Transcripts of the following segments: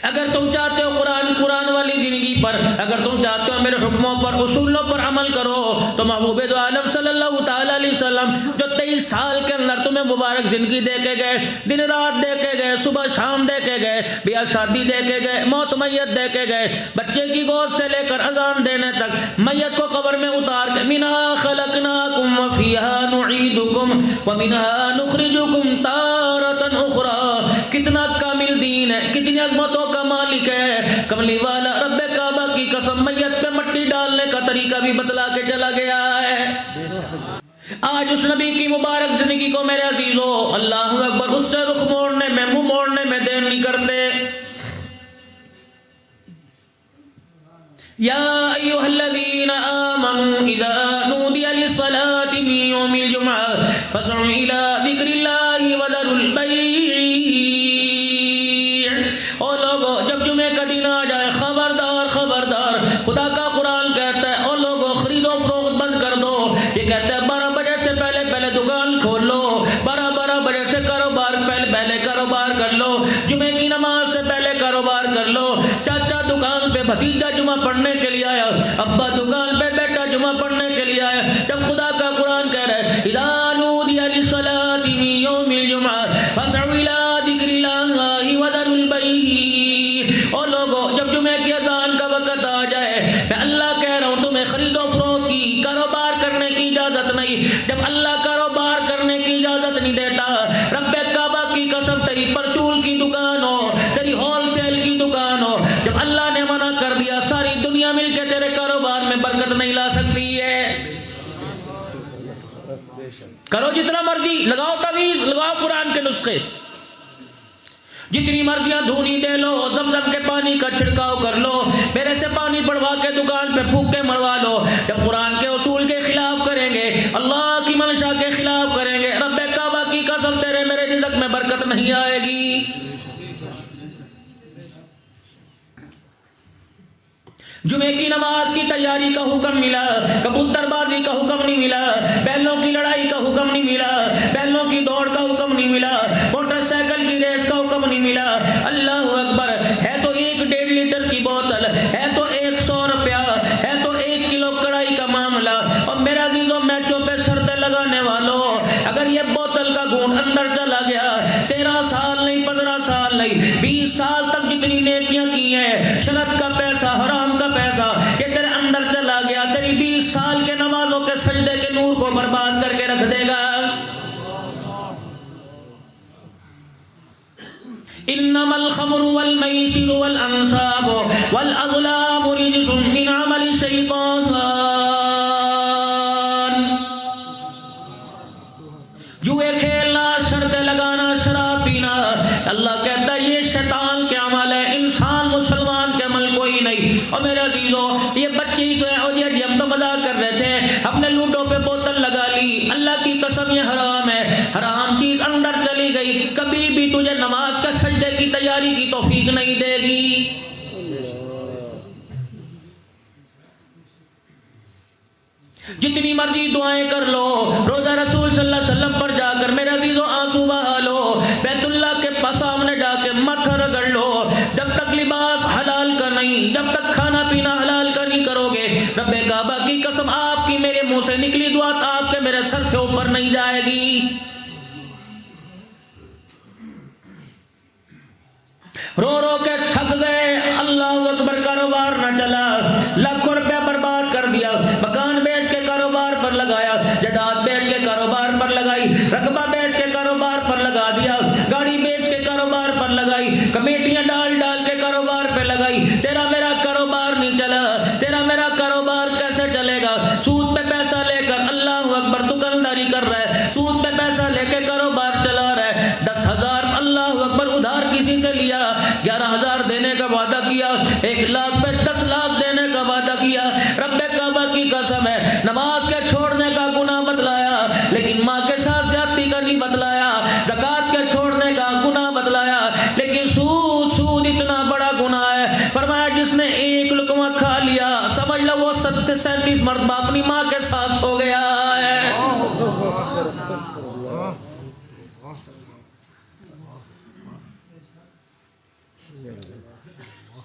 اگر تم چاہتے ہو قرآن والی زندگی پر، اگر تم چاہتے ہو میرے حکموں پر، اصولوں پر عمل کرو، تو محبوب دو عالم صلی اللہ تعالیٰ علیہ وسلم جو 23 سال کے اندر تمہیں مبارک زندگی دے کے گئے، دن رات دے کے گئے، صبح شام دے کے گئے، بیاہ شادی دے کے گئے، موت میت دے کے گئے، بچے کی گود سے لے کر اذان دینے تک، میت کو قبر میں اتار کے منہا خلقناکم وفیہا نعیدکم ومنہا نخرجکم تارۃ اخری، کتنا کامل دین ہے، کتنی عظمتوں کا مالک ہے کملی والا رب کعبہ کی قسم، میت پہ مٹی ڈالنے کا طریقہ بھی بتلا کے چلا گیا ہے۔ آج اس نبی کی مبارک زندگی کو میرے عزیزو اللہ اکبر اس سے رخ موڑنے میں، منہ موڑنے میں دیر نہیں کرتے۔ یا ایھا الذین آمنوا اذا نودی للصلاۃ من یوم الجمعہ فاسعوا الی ذکر اللہ وذروا البیع، اور لوگوں جب جمعے کا دن آ جائے خبردار خبردار، خدا کا قرآن کہتا ہے اور لوگوں خرید و فروخت بند کر دو، یہ کہتا ہے 12 بجے سے پہلے دکان کھول لو، 12 بجے سے پہلے کاروبار کر لو، جمعے کی نماز سے پہلے کاروبار کر لو، چاچا دکان پہ بھتیجا جمعہ پڑھنے کے لیے آیا، ابا دکان پہ بیٹا جمعہ پڑھنے کے لیے آیا، جب خدا کا قرآن کہہ رہا ہے اذا نودی للصلاۃ من یوم الجمعہ فاسعوا الی ذکر اللہ وذروا البیع، اور لوگوں جب جمعے کی اذان کا وقت آ جائے، میں اللہ کہہ رہا ہوں تمہیں خرید و فروخت کی، کاروبار کرنے کی اجازت نہیں، جب اللہ کاروبار کرنے کی اجازت نہیں دیتا، رب کعبہ کی قسم تیری پرچول کی دکان ہو، تیری ہول سیل کی دکان ہو، جب اللہ نے منع کر دیا ساری دنیا مل کے تیرے کاروبار میں برکت نہیں لا سکتی ہے۔ کرو جتنا مرضی، لگاؤ تعویذ، لگاؤ قرآن کے نسخے، جتنی مرضیاں دھونی دے لو، زمزم کے پانی کا چھڑکاؤ کر لو، میرے سے پانی پڑوا کے دکان پہ پھونک کے مروا لو، جب قرآن کے اصول کے خلاف کریں گے، اللہ کی منشا کے خلاف کریں گے، رب کعبہ کی قسم تیرے میرے رزق میں برکت نہیں آئے گی۔ جمعے کی نماز کی تیاری کا حکم ملا، کبوتر بازی کا حکم نہیں ملا، بیلوں کی لڑائی کا حکم نہیں ملا، بیلوں کی دوڑ کا حکم نہیں ملا، موٹر سائیکل کی ریس کا حکم نہیں ملا۔ اللہ اکبر، ہے تو 1.5 لیٹر کی بوتل، ہے تو 100 روپیہ، ہے تو 1 کلو کڑائی کا معاملہ، اور میرا عزیزوں میچوں پہ شرطیں لگانے والوں، اگر یہ بوتل کا گھونٹ اندر چلا گیا، 13 سال نہیں، 15 سال نہیں، 20 سال تک جتنی نیکیاں کی ہیں، شرط کا پیسہ، حرام کا پیسہ، یہ تیرے اندر چلا گیا، تیری 20 سال کے نمازوں کے سجدے کے نور کو برباد کر کے رکھ دے گا۔ انما الخمر والمیسر والانصاب والازلام رجس من عمل الشیطان، جوئے کھیلنا، شرطیں لگانا، شراب پینا، اللہ کہتا ہے یہ شیطان کے عمل ہے، انسان مسلمان کے عمل کوئی نہیں۔ اور میرے عزیزوں یہ بچے ہی تو ہیں، اور یہ ہم تو مذاق کر رہے تھے، ہم نے لوڈو پہ بوتل لگا لی، اللہ کی قسم یہ حرام ہے، حرام چیز اندر چلی گئی، کبھی بھی تجھے نماز کا سجدے کی تیاری کی توفیق نہیں دے گی۔ جتنی مرضی دعائیں کر لو، روزہ رسول صلی اللہ علیہ وسلم پر جا کر میرے عزیزوں آنسو بہا لو، بیت اللہ کے سامنے جا کے ماتھا رگڑ لو، جب تک لباس حلال کا نہیں، جب تک کھانا پینا حلال کا نہیں کرو گے، رب کعبہ کی قسم آپ کی میرے منہ سے نکلی دعا آپ کے میرے سر سے اوپر نہیں جائے گی۔ رو رو کے تھک گئے، اللہ اکبر، کاروبار نہ چلا، لاکھوں روپیہ برباد کر دیا، مکان بیچ کے کاروبار پر لگایا، جائیداد بیچ کے کاروبار پر لگائی، رقبہ بیچ کے کاروبار پر لگا دیا، گاڑی بیچ کے کاروبار پر لگائی، کمیٹیاں ڈال ڈال کے کاروبار پہ لگائی، تیرا میرا کاروبار نہیں چلا، تیرا میرا کاروبار کیسے چلے گا؟ سود پہ پیسہ لے کر، اللہ اکبر، دکانداری کر رہا ہے، سود پہ پیسہ لے کے کاروبار چلا رہا ہے، 10,000 اللہ اکبر ادھار کسی سے لیا، 11,000 دینے کا وعدہ کیا، 1 لاکھ پہ 10 لاکھ دینے کا وعدہ کیا، رب کعبہ کی قسم ہے نماز کے چھوڑنے کا گناہ بتلایا، لیکن ماں کے ساتھ زیادتی کا نہیں بتلایا، زکوٰۃ کے چھوڑنے کا گناہ بتلایا، لیکن سود اتنا بڑا گناہ ہے، فرمایا جس نے 1 لقمہ کھا لیا سمجھ لو وہ 37 مرتبہ اپنی ماں کے ساتھ سو گیا ہے۔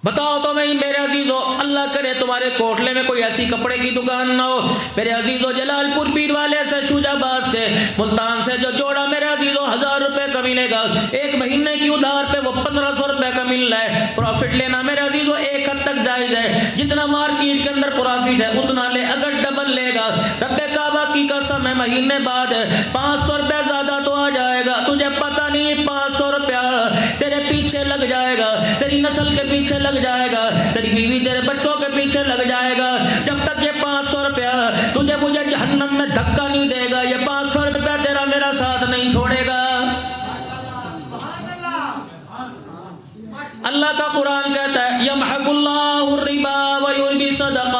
بتاؤ تو میں میرے عزیزو، اللہ کرے تمہارے کوٹلے میں کوئی ایسی کپڑے کی دکان نہ ہو میرے عزیزو، جلال پور پیر والے سے، شوج آباد سے، ملتان سے جو جوڑا میرے عزیزو 1000 روپے کا ملے گا، ایک مہینے کی ادھار پہ وہ 1500 روپے کا مل رہا ہے۔ پروفٹ لینا میرے عزیزو ایک حد تک جائز ہے، جتنا مارکیٹ کے اندر پروفٹ ہے اتنا لے، اگر ڈبل لے گا رب کعبہ کی قسم ہے مہینے بعد 500 روپے زیادہ تو آ جائے گا، تجھے پتہ نہیں 500 روپیہ تیرے پیچھے لگ جائے گا، تیری نسل کے پیچھے لگ جائے گا، تیری بیوی تیرے بچوں کے پیچھے لگ جائے گا، جب تک یہ 500 روپیہ تجھے مجھے جہنم میں دھکا نہیں دے گا، یہ 500 روپیہ تیرا میرا ساتھ نہیں چھوڑے گا۔ اللہ کا قرآن کہتا ہے یمحق اللہ الربا ویربی الصدقات،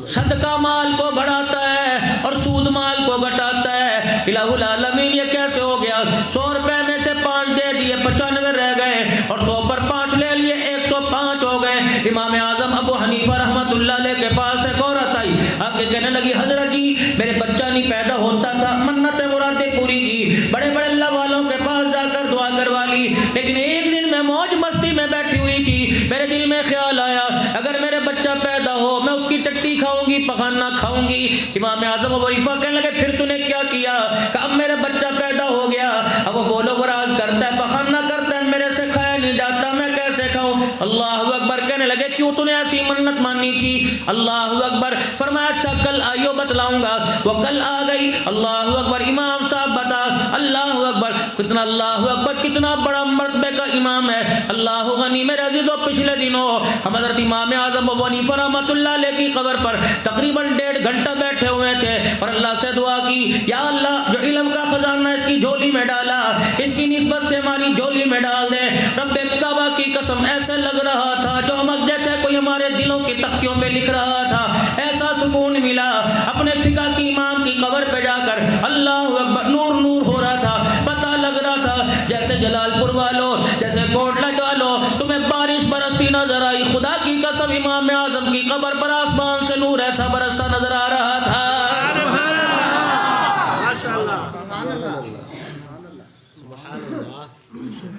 صدقہ مال کو بڑھاتا ہے اور سود مال کو گھٹاتا ہے۔ الہ العالمین یہ کیسے ہو گیا؟ 100 روپے میں سے 5 دے دیے 95 رہ گئے، اور 100 پر 5 لے لیے 105 ہو گئے۔ امام اعظم ابو حنیفہ رحمۃ اللہ علیہ کے پاس ایک عورت آئی، آگے کہنے لگی حضرت جی میرے بچہ نہیں پیدا ہوتا تھا، منتیں مرادیں پوری کی، بڑے بڑے اللہ والوں کے پاس جا کر دعا کروا لی، لیکن ایک دن میں موج مستی میں بیٹھی ہوئی تھی، میرے دل میں خیال آیا اگر میرے بچہ پیدا ہو میں اس کی ٹٹی کھاؤں گی، پخانہ کھاؤں گی۔ امام اعظم ابو حنیفہ کہنے لگے پھر تو نے کیا کیا؟ کہ اب میرے بچہ پیدا ہو گیا، اب وہ بولو براز کرتا ہے، پخانہ کرتا ہے، میرے سے کھایا نہیں جاتا، میں کیسے کھاؤں؟ اللہ اکبر کہنے لگے کیوں تو نے ایسی منت مانی تھی؟ اللہ اکبر فرمایا اچھا کل آئیو بتلاؤں گا۔ وہ کل آ گئی، اللہ اکبر امام صاحب بتا، اللہ اکبر کتنا، اللہ اکبر کتنا بڑا مرتبے کا امام ہے، اللہ غنی۔ میرے عزیزو پچھلے دنوں ہم حضرت امام اعظم ابو حنیفہ رحمۃ اللہ علیہ کی قبر پر تقریباً 1.5 گھنٹہ بیٹھے ہوئے تھے اور اللہ سے دعا کی یا اللہ جو علم کا خزانہ اس کی جھولی میں ڈالا، اس کی نسبت سے ہماری جھولی میں ڈال دے۔ رب کعبہ کی قسم ایسے لگ رہا تھا جو ہم جیسے کوئی ہمارے دلوں کی تختیوں پہ لکھ رہا تھا، ایسا سکون ملا۔ اپنے فقہ کی امام کی قبر پہ جا کر اللہ اکبر نور نور ہو رہا تھا، پتہ لگ رہا تھا جیسے جلال پور والوں، جیسے کوٹلہ والوں تمہیں بارش برستی نظر آئی، خدا کی قسم امام اعظم کی قبر پر آسمان سے نور ایسا برستا نظر آ رہا تھا۔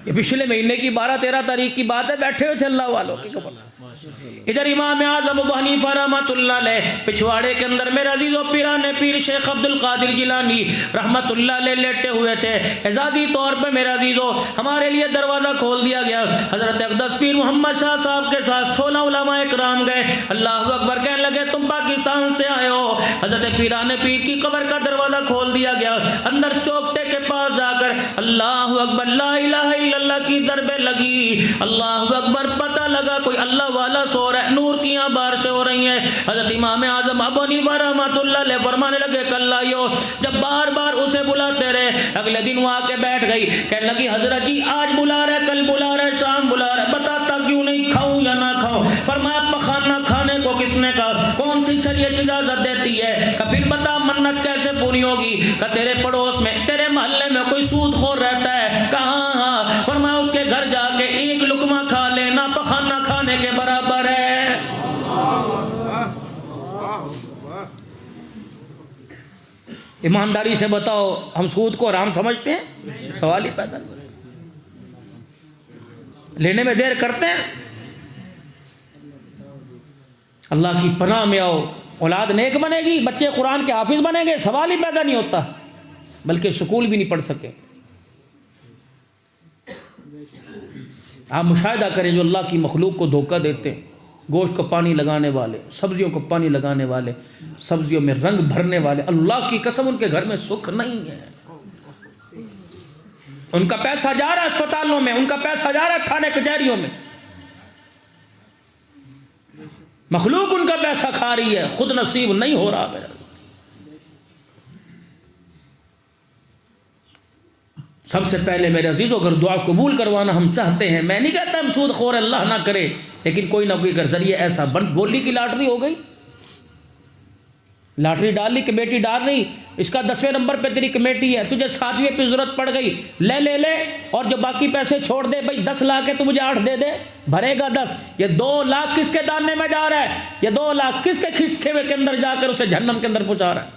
یہ پچھلے مہینے کی 12-13 تاریخ کی بات ہے، بیٹھے ہوئے تھے اللہ والوں کی قبر۔ ادھر امام اعظم ابو حنیفہ رحمۃ اللہ علیہ پچھواڑے کے اندر میرے عزیزو پیران پیر شیخ عبد القادر جیلانی رحمۃ اللہ علیہ لیٹے ہوئے تھے۔ اعزازی طور پہ میرے عزیزو ہمارے لیے دروازہ کھول دیا گیا، حضرت اقدس پیر محمد شاہ صاحب کے ساتھ 16 علماء کرام گئے، اللہ اکبر کہنے لگے تم پاکستان سے آئے ہو، حضرت پیران پیر کی قبر کا دروازہ کھول دیا گیا، اندر چوکٹے کے پاس جا کر اللہ اکبر لا الہ الا اللہ کی ضربیں لگی، اللہ اکبر پتہ لگا کوئی اللہ والا سو رہا ہے، نور کی یہاں بارشیں ہو رہی ہیں۔ حضرت امام اعظم ابو حنیفہ رحمۃ اللہ علیہ فرمانے لگے کل آئیو، جب بار بار اسے بلاتے رہے، اگلے دن وہ آ کے بیٹھ گئی، کہنے لگی حضرت جی آج بلا رہے، کل بلا رہے، شام بلا رہے، بتاتا کیوں نہیں، کھاؤں یا نہ کھاؤں؟ فرمایا پخانہ کھانے کو کس نے کہا؟ کون سی شریعت اجازت دیتی ہے؟ کہ پھر بتا منت کیسے پوری ہوگی؟ کہ تیرے پڑوس میں تیرے محلے میں کوئی سود خور رہتا ہے؟ کہاں؟ ہاں۔ فرمایا اس کے گھر جا کے ایک لقمہ کھا لینا پخانہ کھانے کے برابر ہے۔ ایمانداری سے بتاؤ ہم سود کو حرام سمجھتے ہیں؟ سوال ہی پیدا نہیں، لینے میں دیر کرتے ہیں۔ اللہ کی پناہ میں آؤ، اولاد نیک بنے گی، بچے قرآن کے حافظ بنیں گے، سوال ہی پیدا نہیں ہوتا، بلکہ سکول بھی نہیں پڑھ سکے۔ آپ مشاہدہ کریں جو اللہ کی مخلوق کو دھوکہ دیتے ہیں، گوشت کو پانی لگانے والے، سبزیوں کو پانی لگانے والے، سبزیوں میں رنگ بھرنے والے، اللہ کی قسم ان کے گھر میں سکھ نہیں ہے۔ ان کا پیسہ جا رہا ہے اسپتالوں میں، ان کا پیسہ جا رہا ہے تھانے کچہریوں میں، مخلوق ان کا پیسہ کھا رہی ہے، خود نصیب نہیں ہو رہا۔ میرا سب سے پہلے میرے عزیزو اگر دعا قبول کروانا ہم چاہتے ہیں، میں نہیں کہتا ہم سود خور اللہ نہ کرے، لیکن کوئی نہ کوئی اگر ذریعہ ایسا بند، بولی کی لاٹری ہو گئی، لاٹری ڈال لی، کمیٹی ڈال رہی، اس کا 10ویں نمبر پہ تیری کمیٹی ہے، تجھے 7ویں پہ ضرورت پڑ گئی، لے اور جو باقی پیسے چھوڑ دے، بھائی 10 لاکھ ہے تو مجھے 8 دے دے، بھرے گا 10، یہ 2 لاکھ کس کے دانے میں جا رہا ہے؟ یہ 2 لاکھ کس کے کھسکے ہوئے کے اندر جا کر اسے جہنم کے اندر پہنچا رہا ہے؟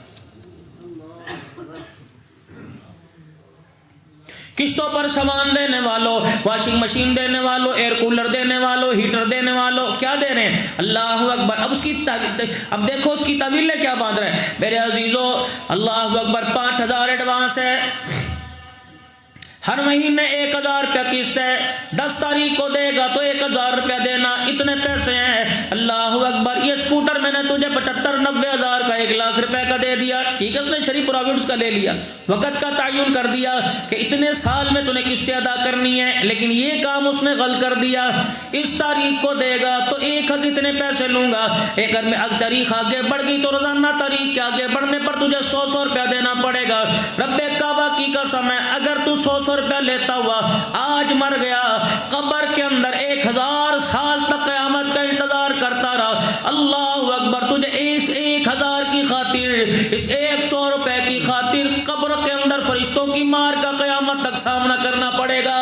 قسطوں پر سامان دینے والوں، واشنگ مشین دینے والوں، ایئر کولر دینے والوں، ہیٹر دینے والوں، کیا دے رہے ہیں؟ اللہ اکبر۔ اب اس کی اب دیکھو اس کی طویلیں کیا باندھ رہے ہیں میرے عزیزو، اللہ اکبر، 5,000 ایڈوانس ہے، ہر مہینے 1,000 روپیہ قسط ہے، 10 تاریخ کو دے گا تو 1,000 روپیہ دینا، اتنے پیسے ہیں، اللہ اکبر۔ یہ اسکوٹر میں نے تجھے 75-90 ہزار کا 1 لاکھ روپے کا دے دیا، ٹھیک ہے، اس نے شریف پروویڈنس کا لے لیا، وقت کا تعین کر دیا کہ اتنے سال میں تُو نے قسطیں ادا کرنی ہے، لیکن یہ کام اس نے غلط کر دیا، اس تاریخ کو دے گا تو ایک حد اتنے پیسے لوں گا، اگر میں تاریخ آگے بڑھ گئی تو روزانہ تاریخ کے آگے بڑھنے پر تجھے 100 روپیہ دینا پڑے گا۔ رب کعبہ کی قسم ہے، اگر تو 100 روپیہ لیتا ہوا آج مر گیا، قبر کے اندر 1000 سال تک قیامت کا انتظار کرتا رہا، اللہ اکبر، تجھے اس 1000 کی خاطر، اس 100 روپے کی خاطر قبر کے اندر فرشتوں کی مار کا قیامت تک سامنا کرنا پڑے گا۔